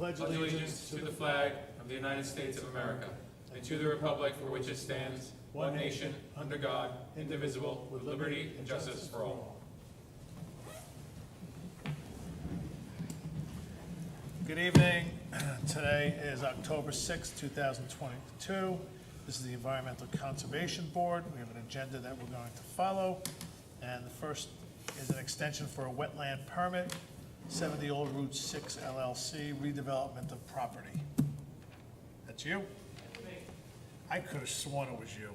pledge allegiance to the flag of the United States of America and to the republic for which it stands, one nation, under God, indivisible, with liberty and justice for all. Good evening. Today is October 6, 2022. This is the Environmental Conservation Board. We have an agenda that we're going to follow. And the first is an extension for a wetland permit, 70 Old Route 6 LLC, redevelopment of property. That's you? I could have sworn it was you.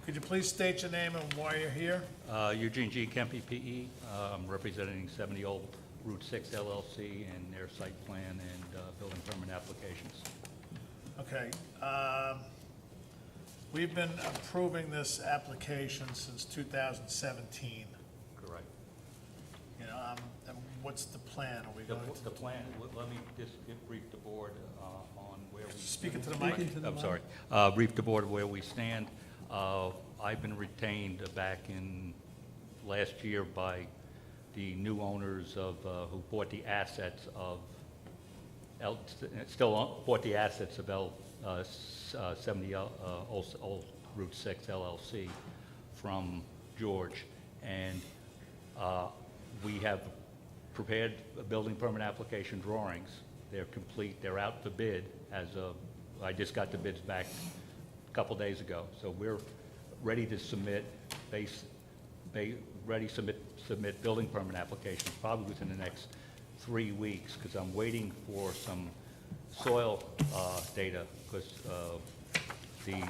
Could you please state your name and why you're here? Eugene G. Kempe, P.E. I'm representing 70 Old Route 6 LLC and their site plan and building permit applications. Okay. We've been approving this application since 2017. Correct. You know, and what's the plan? Are we going to? The plan, let me just brief the board on where we... Speak into the mic. I'm sorry. Brief the board where we stand. I've been retained back in last year by the new owners of, who bought the assets of, bought the assets of 70 Old Route 6 LLC from George. And we have prepared building permit application drawings. They're complete. They're out for bid as of, I just got the bids back a couple days ago. So we're ready to submit submit building permit applications probably within the next 3 weeks, because I'm waiting for some soil data, because the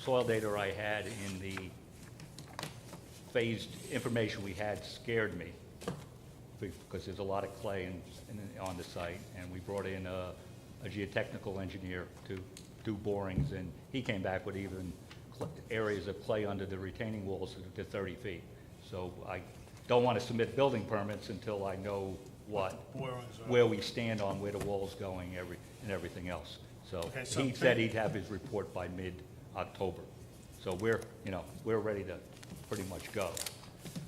soil data I had in the phased information we had scared me, because there's a lot of clay on the site, and we brought in a geotechnical engineer to do borings, and he came back with even areas of clay under the retaining walls to 30 feet. So I don't want to submit building permits until I know where we stand on where the wall's going and everything else. So, Okay, so he said he'd have his report by mid-October. So we're ready to pretty much go.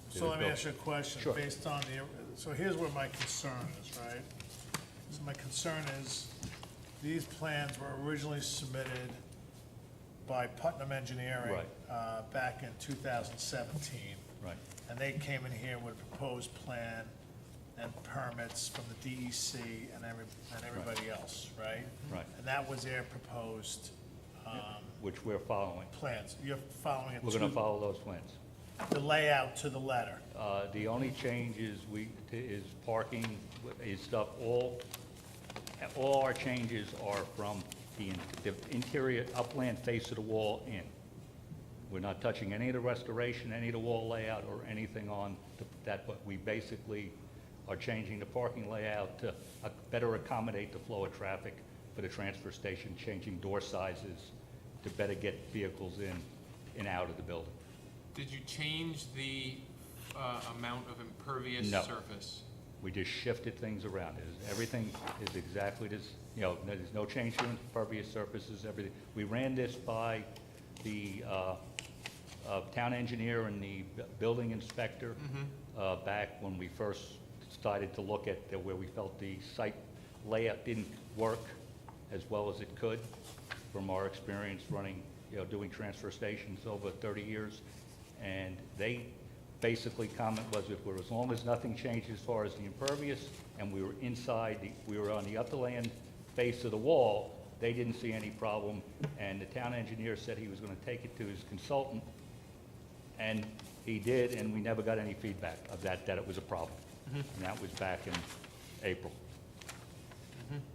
So let me ask you a question. Sure. Based on so here's where my concern is, right? So my concern is these plans were originally submitted by Putnam Engineering Right. Back in 2017. Right. And they came in here with a proposed plan and permits from the DEC and everybody else, right? Right. And that was their proposed Which we're following. plans. You're following it We're going to follow those plans. the layout to the letter. The only change is parking, is stuff, all our changes are from the interior upland face of the wall in. We're not touching any of the restoration, any of the wall layout, or anything on that, but we basically are changing the parking layout to better accommodate the flow of traffic for the transfer station, changing door sizes to better get vehicles in and out of the building. Did you change the amount of impervious No. surface? We just shifted things around. Everything is exactly this, there's no change to impervious surfaces, everything. We ran this by the town engineer and the building inspector back when we first started to look at where we felt the site layout didn't work as well as it could from our experience running, doing transfer stations over 30 years. And they basically comment was as long as nothing changed as far as the impervious and we were inside, we were on the upland face of the wall, they didn't see any problem. And the town engineer said he was going to take it to his consultant, and he did, and we never got any feedback of that it was a problem. And that was back in April.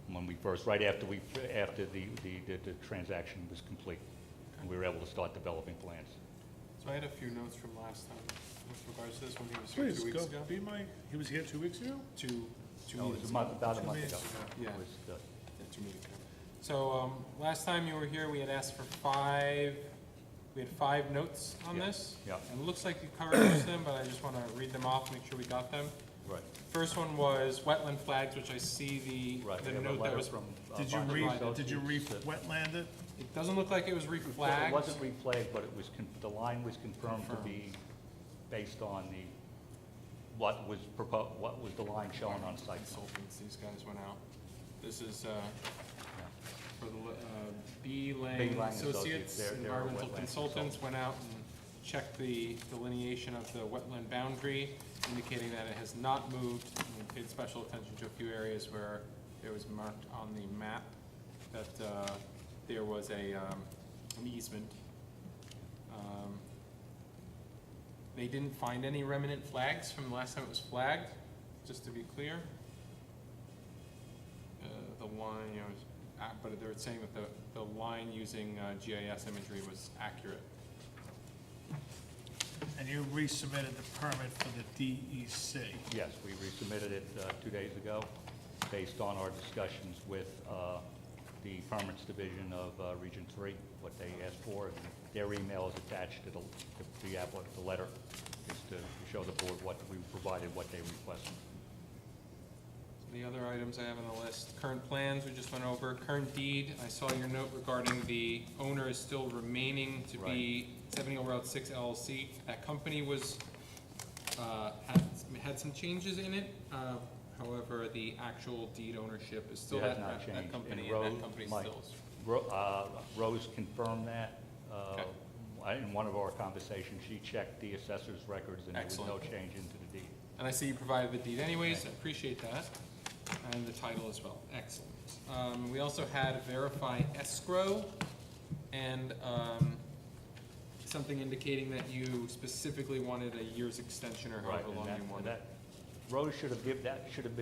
When we first, right after the transaction was complete, and we were able to start developing plans. So I had a few notes from last time with regards to this when he was here 2 weeks ago. He was here 2 weeks ago? Two No, it meetings was ago. about a 2 month meetings ago. ago. Yeah. It was, Yeah, 2 meetings ago. So last time you were here, we had asked for we had 5 notes on Yeah, this. yeah. And it looks like you covered most of them, but I just want to read them off, make sure we got them. right. First one was wetland flags, which I see Right, the we have a note that letter was, from. Did you wetland it? it doesn't look like it was It reflagged. wasn't reflagged, but it was, the line was confirmed to be based on what was the line shown on site. Consultants, these guys went out. This is for the B. B. Lang Lang Associates, Associates. They're environmental wetland consultants, went out and checked the delineation of the wetland boundary, indicating that it has not moved. And we paid special attention to a few areas where it was marked on the map that there was an easement. They didn't find any remnant flags from the last time it was flagged, just to be clear. The line, you know, but they were saying that the line using GIS imagery was accurate. And you resubmitted the permit for the DEC. Yes, we resubmitted it 2 days ago, based on our discussions with the Permits Division of Region 3, what they asked for. And their email is attached to the letter, is to show the board what we provided, what they requested. The other items I have on the list, current plans, we just went over. Current deed, I saw your note regarding the owner is still remaining to be 70 Old Route 6 LLC. That company was, had some changes in it. However, the actual deed ownership is still It has that not changed. company, And and that company Mike, still. Rose confirmed that. Okay. In one of our conversations, she checked the assessor's records, and there was no Excellent. change into the deed. And I see you provided the deed anyways, I appreciate that, and the title as well, excellent. We also had verify escrow, and something indicating that you specifically wanted a year's extension or however long you wanted. Rose should have been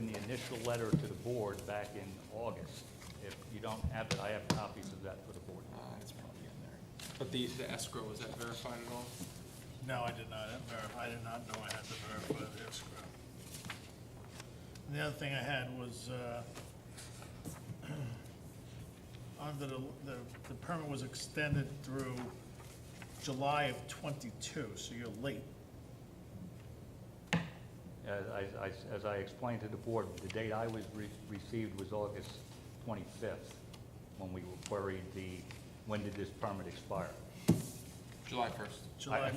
the initial letter to the board back in August. If you don't have it, I have copies of that for the board. It's probably in there. But the escrow, was that verified at all? No, I did not verify, I did not know I had to verify the escrow. And the other thing I had was, under the permit was extended through July of '22, so you're late. As I explained to the board, the date I was received was August 25th, when we queried when did this permit expire? July 1st. July,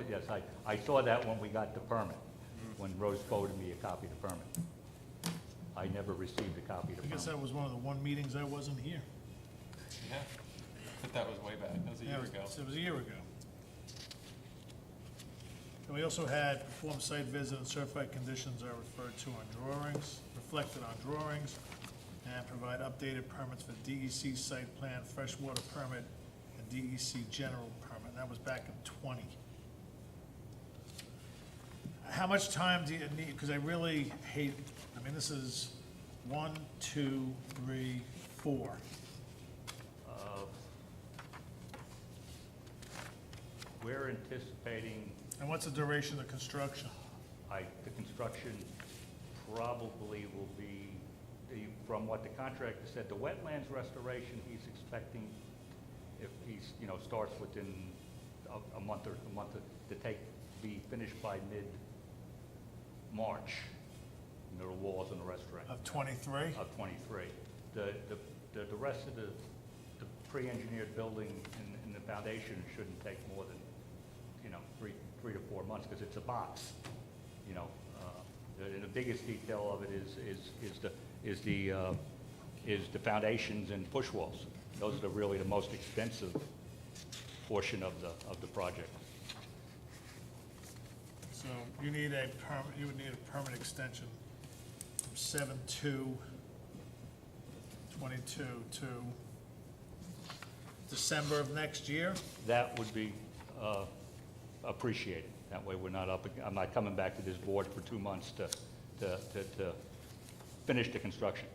Yes, I saw that when we got the permit, when Rose forwarded me a copy of the permit. I never received a copy of the I guess permit. that was one of the meetings I wasn't here. Yeah, but that was way back, that was a year ago. It was a year ago. And we also had perform site visit and certified conditions are referred to on drawings, reflected on drawings, and provide updated permits for DEC site plan, freshwater permit, and DEC general permit. That was back in '20. How much time do you need? Because I really hate, this is 1, 2, 3, 4. We're anticipating, And what's the duration of the construction? the construction probably will be, from what the contractor said, the wetlands restoration, he's expecting, if he's, starts within a month to be finished by mid-March, the walls and the restoration. Of '23? Of '23. The rest of the pre-engineered building and the foundation shouldn't take more than, 3 to 4 months, because it's a box, And the biggest detail of it is the foundations and push walls. Those are really the most expensive portion of the project. So you need a permit, you would need a permit extension from 7/2/22 to December of next year? That would be appreciated. That way, I'm not coming back to this board for 2 months to finish the construction.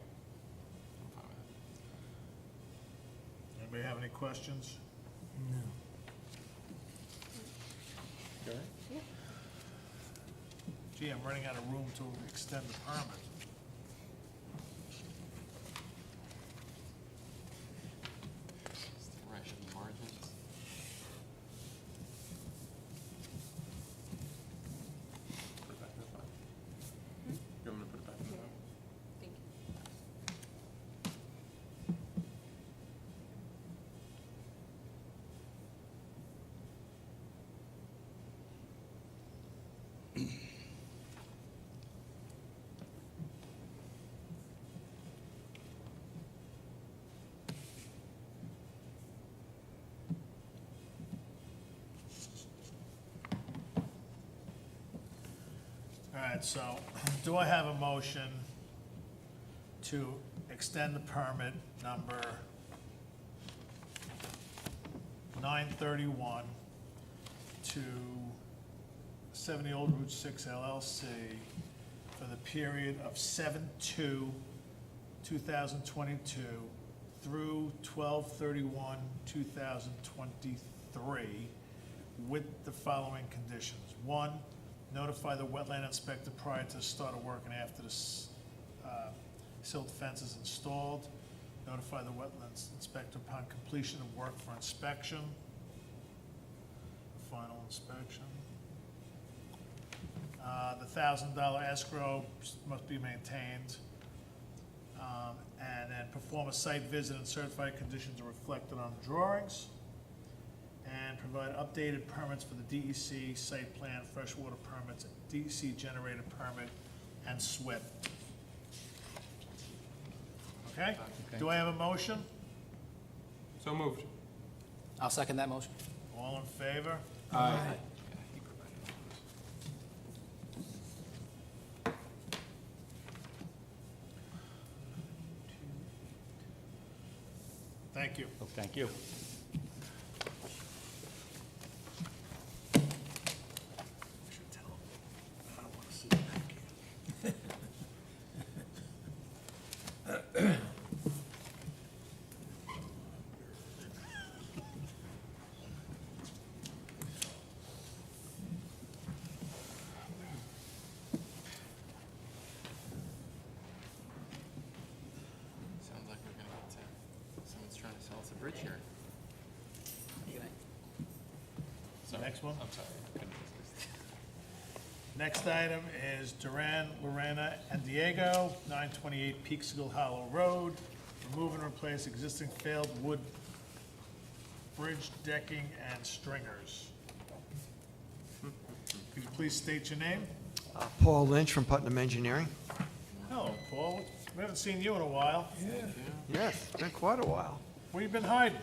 Anybody have any questions? Okay. Gee, I'm running out of room to extend the permit. Ration margins. Put it back in the file. You want me to put it back in the file? Thank you. right, so do I have a motion to extend the permit number 931 to 70 Old Route 6 LLC for the period of 7/2/2022 through 12/31/2023 with the following conditions. One, notify the wetland inspector prior to the start of work and after the silt fence is installed. Notify the wetlands inspector upon completion of work for inspection. Final inspection. The $1,000 escrow must be maintained. And then perform a site visit and certified conditions are reflected on the drawings. And provide updated permits for the DEC site plan, freshwater permits, DEC generator permit, and SWIP. Okay? Do I have a motion? So moved. I'll second that motion. All in favor? Aye. Thank you. Oh, thank you. I should tell him. I don't want to see it back here. Sounds like we're gonna get to, someone's trying to sell us a bridge here. Sorry. Next one? I'm sorry. I couldn't resist. Next item is Duran, Lorena, and Diego, 928 Peekskill Hollow Road. Remove and replace existing failed wood bridge decking and stringers. Could you please state your name? Paul Lynch from Putnam Engineering. Hello, Paul. We haven't seen you in a while. Yes, it's been quite a while. Where you been hiding?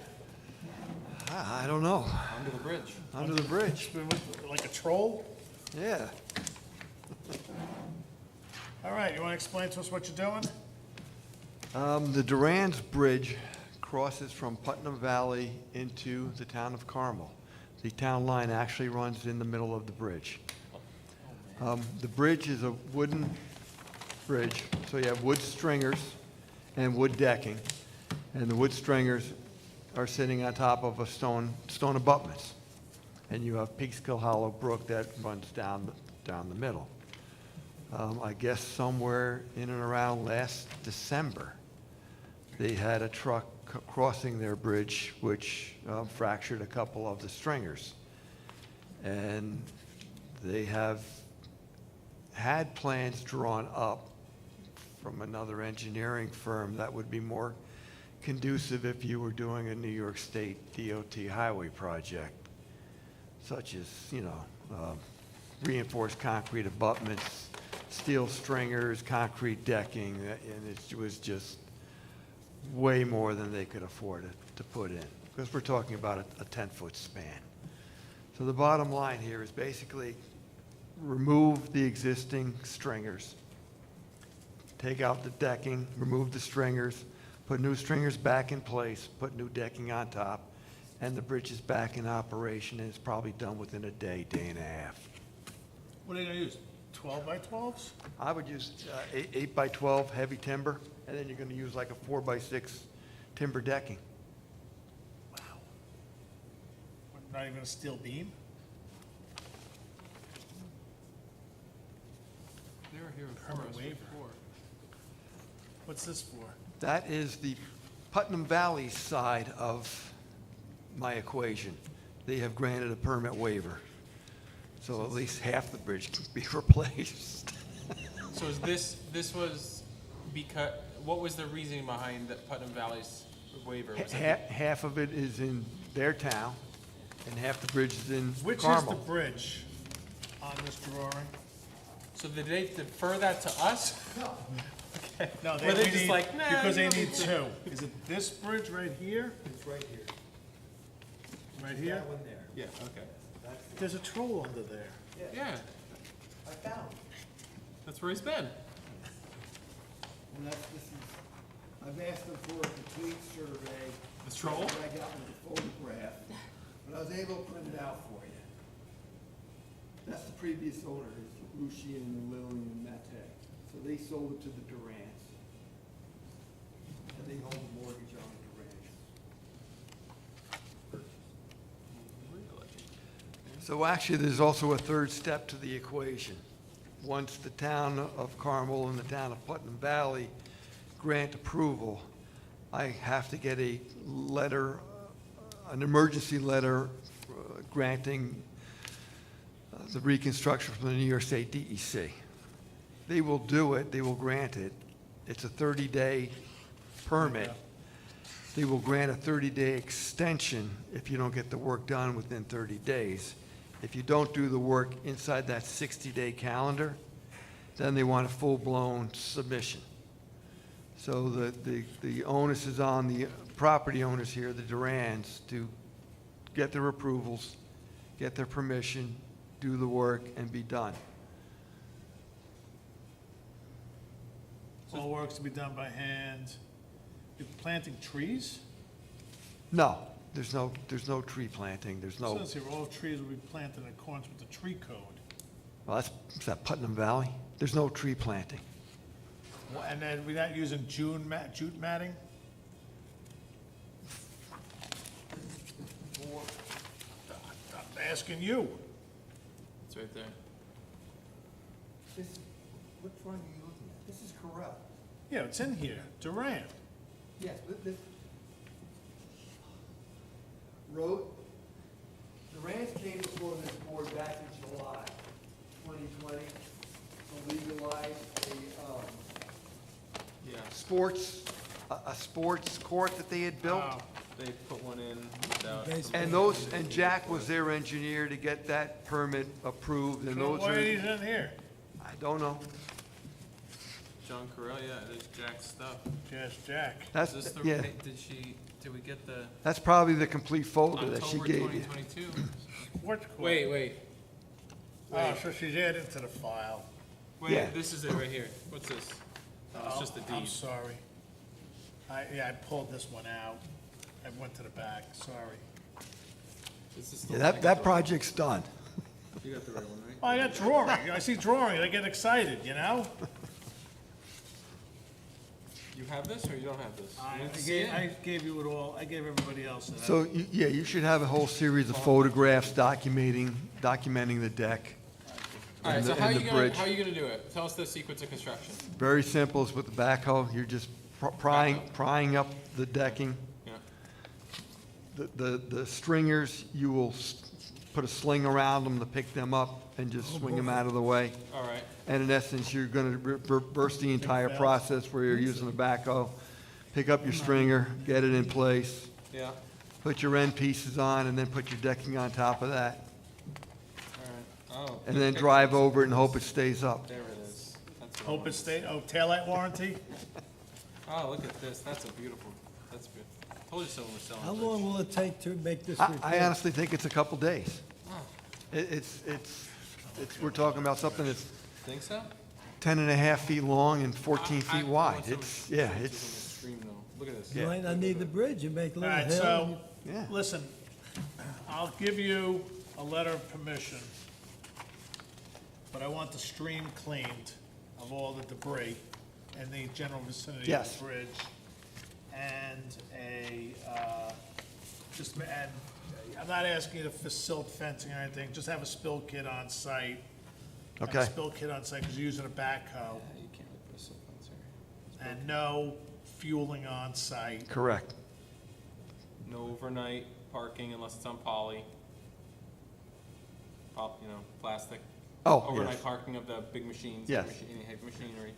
I don't know, Under the bridge. under the bridge. Been with- like a troll? Yeah. All right, you want to explain to us what you're doing? The Durand's Bridge crosses from Putnam Valley into the town of Carmel. The town line actually runs in the middle of the bridge. The bridge is a wooden bridge, so you have wood stringers and wood decking. And the wood stringers are sitting on top of a stone abutments. And you have Peekskill Hollow Brook that runs down the middle. I guess somewhere in and around last December, they had a truck crossing their bridge, which fractured a couple of the stringers. And they have had plans drawn up from another engineering firm that would be more conducive if you were doing a New York State DOT highway project, such as, reinforced concrete abutments, steel stringers, concrete decking, and it was just way more than they could afford to put in, because we're talking about a 10-foot span. So the bottom line here is basically remove the existing stringers, take out the decking, remove the stringers, put new stringers back in place, put new decking on top, and the bridge is back in operation, and it's probably done within a day, day and a half. What are you going to use, 12 by 12s? I would use 8 by 12 heavy timber, and then you're going to use like a 4 by 6 timber decking. Wow. Not even a steel beam? They were here Permit before us waiver. before. What's this for? That is the Putnam Valley side of my equation. They have granted a permit waiver, so at least half the bridge can be replaced. So is this was because, what was the reasoning behind that Putnam Valley's waiver? Was it Half of it is in their town, and half the bridge is in Which is Carmel. the bridge on this drawing? So did they defer that to us? No, Were they we just need- like, nah, because they you don't need need to- two. Is it this bridge right here? It's right here. Right here? That one there. Yeah, okay. That's the, There's a troll under there. Yeah, I found. That's where he's been. And I've asked them for a complete survey. The troll? That I got with the photograph, but I was able to print it out for you. That's the previous owners, Lucian and Lillian and Mate. So they sold it to the Durants. And they hold the mortgage on the Durants. Really? So actually, there's also a third step to the equation. Once the town of Carmel and the town of Putnam Valley grant approval, I have to get a letter, an emergency letter granting the reconstruction from the New York State DEC. They will do it, they will grant it. It's a 30-day permit. They will grant a 30-day extension if you don't get the work done within 30 days. If you don't do the work inside that 60-day calendar, then they want a full-blown submission. So the onus is on the property owners here, the Durans, to get their approvals, get their permission, do the work, and be done. All works to be done by hand. You're planting trees? No, there's no tree planting, there's It no, says here, all trees will be planted in accordance with the tree code. well, is that Putnam Valley? There's no tree planting. And then we're not using jute matting? I'm asking you. It's right there. This, which one are you looking at? This is Carmel. Yeah, it's in here, Durant. Yes, but this, road, Durant's came before this board back in July 2020 to legalize Yeah, A sports court that they had built. Oh, they put one in without. And Jack was their engineer to get that permit approved, and so those why are are, these in here? I don't know. John Carell, yeah, there's Jack's stuff. Yes, Jack. That's, Is this the, yeah, did we get the that's probably the complete folder that she October gave you. 2022? Sports court. Wait. Oh, so she's added to the file. Wait, Yeah. this is it right here. What's this? Oh, it's just the I'm deed. sorry. I pulled this one out. I went to the back, sorry. This is Yeah, still- that project's done. You got the right one, right? Oh, I got drawing. I see drawing, I get excited, you know? You have this or you don't have this? I You didn't see it? I gave you it all, I gave everybody else that. So, yeah, you should have a whole series of photographs documenting the deck. All right, and so the- how and you the gonna, bridge. how you gonna do it? Tell us the sequence of construction. Very simple, it's with the backhoe, you're just prying up the decking. Yeah. The stringers, you will put a sling around them to pick them up and just swing them out of the way. All right. And in essence, you're going to reverse the entire process where you're using a backhoe, pick up your stringer, get it in place, Yeah. put your end pieces on, and then put your decking on top of that, All right. Oh. and good then picture. drive over it and hope it stays up. There it is. That's what I Hope wanted. it stay, taillight warranty? Oh, look at this. That's a beautiful. That's beautiful. Told you someone was selling. How a long will it take to make this I repair? honestly think it's a couple days. Oh. It's, we're talking about something that's Think so? 10 and a half feet long and 14 I feet want wide. some It's, yeah, pictures on the it's, stream, though. Look at this. You might not need the bridge, you make a All little right, hill. so, yeah. listen, I'll give you a letter of permission, but I want the stream cleaned of all the debris in the general vicinity of Yes. the bridge. And and I'm not asking you to facilitate fencing or anything, just have a spill kit on site. Have a Okay. spill kit on site, because you're using a backhoe, Yeah, you can't really put a silk fence here. and no fueling on site. Correct. No overnight parking unless it's on poly. Plastic. Oh, Overnight yes. parking of the big machines. Yes. Any heavy machinery.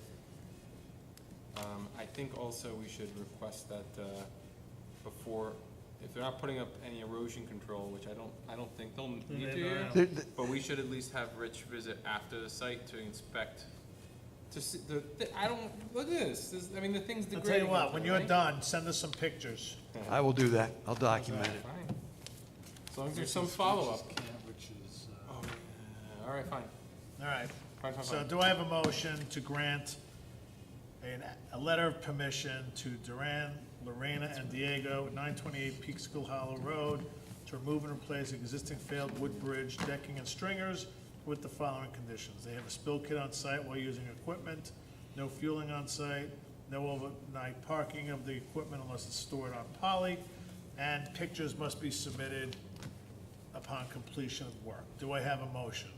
I think also we should request that, before, if they're not putting up any erosion control, which I don't think they'll need to here, There- but we should at least have Rich visit after the site to inspect, to see, look at this, I mean, the thing's I'll degrading. tell you what, when you're right? done, send us some pictures. I will do that. I'll document it. Fine. As long as there's some follow-up. Which is, Oh, yeah. All right, fine. all right. So do I have a motion to grant a letter of permission to Duran, Lorena, and Diego, 928 Peekskill Hollow Road, to remove and replace existing failed wood bridge decking and stringers with the following conditions? They have a spill kit on site while using equipment, no fueling on site, no overnight parking of the equipment unless it's stored on poly, and pictures must be submitted upon completion of work. Do I have a motion?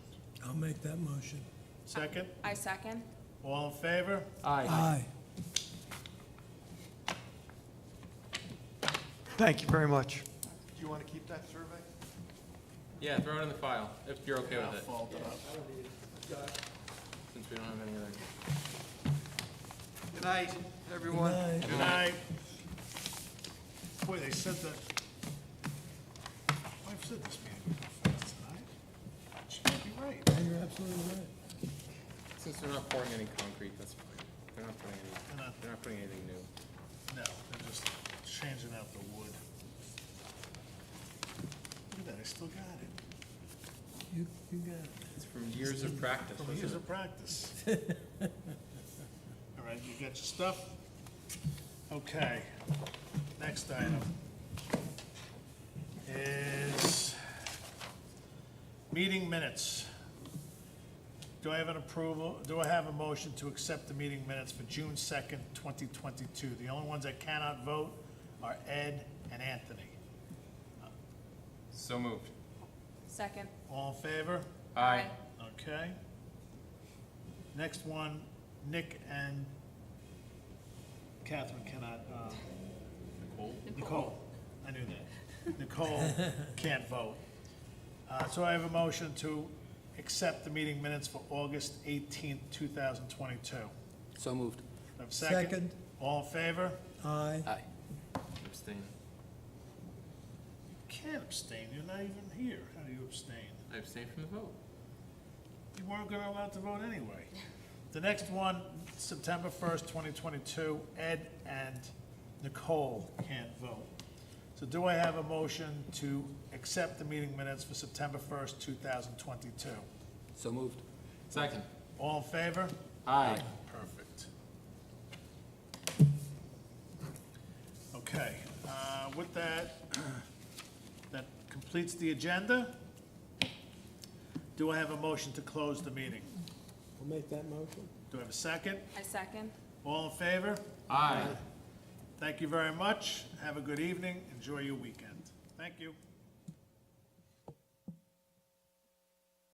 I'll make that motion. Second? I second. All in favor? Aye. Thank you very much. Do you want to keep that survey? Yeah, throw it in the file, if you're okay I'll with it, fold it up. since we don't have any other. Good night, everyone. Aye. Good night. Boy, they said that, I've said this meeting would go fast tonight. She might be right. You're absolutely right. Since they're not pouring any concrete, that's fine. They're not putting any, they're not putting anything new. No, they're just changing out the wood. Look at that, I still got it. You got it. It's from years of practice, From wasn't years it? of practice. All right, you got your stuff? Okay, next item is meeting minutes. Do I have an approval, do I have a motion to accept the meeting minutes for June 2nd, 2022? The only ones that cannot vote are Ed and Anthony. So moved. Second. All in favor? Aye. Okay. Next one, Nick and Catherine cannot, Nicole, I knew that. Nicole can't vote. So I have a motion to accept the meeting minutes for August 18th, 2022. So moved. I have a second? Second. All in favor? Aye. Aye. Abstain. You can't abstain, you're not even here. How do you abstain? I abstained from the vote. You weren't gonna allow to vote anyway. The next one, September 1st, 2022, Ed and Nicole can't vote. So do I have a motion to accept the meeting minutes for September 1st, 2022? So moved. Second. All in favor? Aye. Perfect. Okay, with that, that completes the agenda. Do I have a motion to close the meeting? I'll make that motion. Do I have a second? I second. All in favor? Aye. Thank you very much. Have a good evening. Enjoy your weekend. Thank you.